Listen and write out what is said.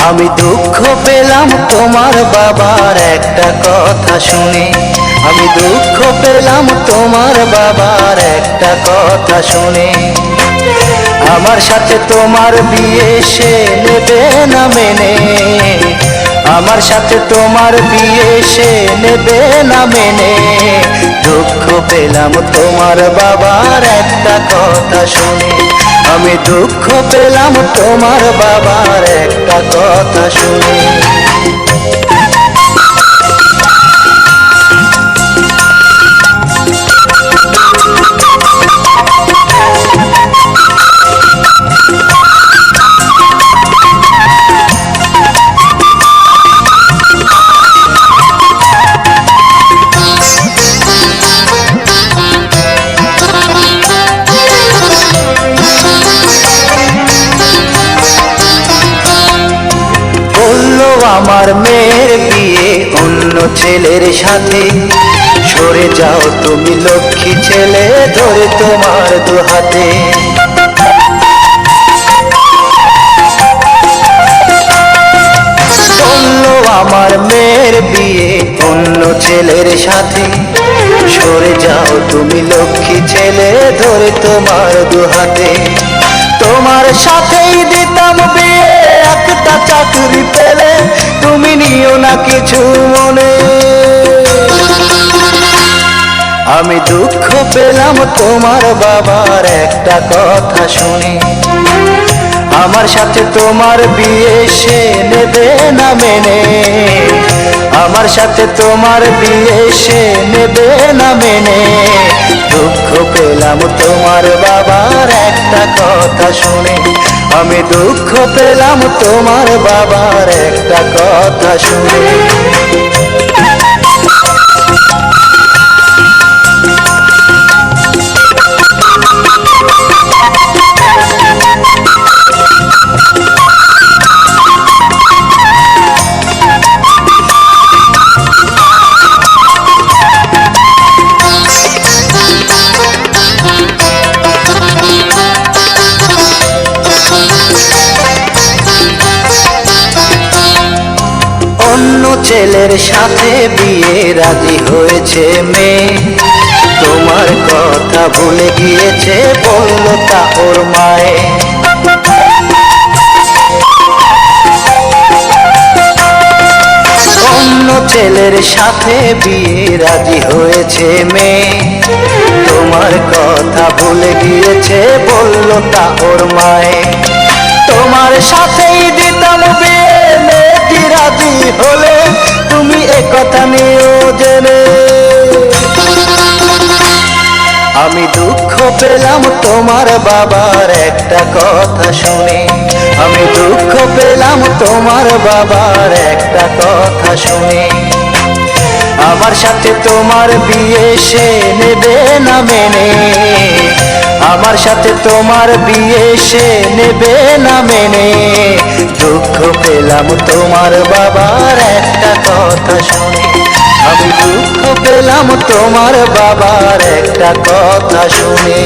আমি দুঃখ পেলাম তোমার বাবার একটা কথা শুনে, আমি দুঃখ পেলাম তোমার বাবার একটা কথা শুনে। আমার সাথে তোমার বিয়ে সে নেবে না মেনে, আমার সাথে তোমার বিয়ে সে নেবে না মেনে। দুঃখ পেলাম তোমার বাবার একটা কথা শুনে, আমি দুঃখ পেলাম তোমার বাবার একটা কথা শুনে। আমার মেয়ের বিয়ে অন্য ছেলের সাথে, সরে যাও তুমি লক্ষ্মী ছেলে ধরে তোমার দুহাতে। বললো আমার মেয়ের বিয়ে অন্য ছেলের সাথে, সরে যাও তুমি লক্ষ্মী ছেলে ধরে তোমার দুহাতে। তোমার সাথেই দিতাম বিয়ে একটা চাকরি পেলে, তুমি নিও না কিছু মনে। আমি দুঃখ পেলাম তোমার বাবার একটা কথা শুনে, আমার সাথে তোমার বিয়ে সে নেবে না মেনে, আমার সাথে তোমার বিয়ে সে নেবে না মেনে। দুঃখ পেলাম তোমার বাবার একটা কথা শুনে, আমি দুঃখ পেলাম তোমার বাবার একটা কথা শুনে। অন্য ছেলের সাথে বিয়ে রাজি হয়েছে মেয়ে, তোমার কথা ভুলে গিয়েছে বললো তা ওর মায়ে। অন্য ছেলের সাথে বিয়ে রাজি হয়েছে মেয়ে, তোমার কথা ভুলে গিয়েছে বললো তা ওর মায়ে। তোমার সাথেই দিতাম বিয়ে মেয়েটি রাজি হলে, তুমি একথা নিও জেনে। আমি দুঃখ পেলাম তোমার বাবার একটা কথা শুনে, আমি দুঃখ পেলাম তোমার বাবার একটা কথা শুনে। আমার সাথে তোমার বিয়ে সে নেবে না মেনে, আমার সাথে তোমার বিয়ে সে নেবে না মেনে। দুঃখ পেলাম তোমার বাবার একটা কথা শুনে, আমি দুঃখ পেলাম তোমার বাবার একটা কথা শুনে।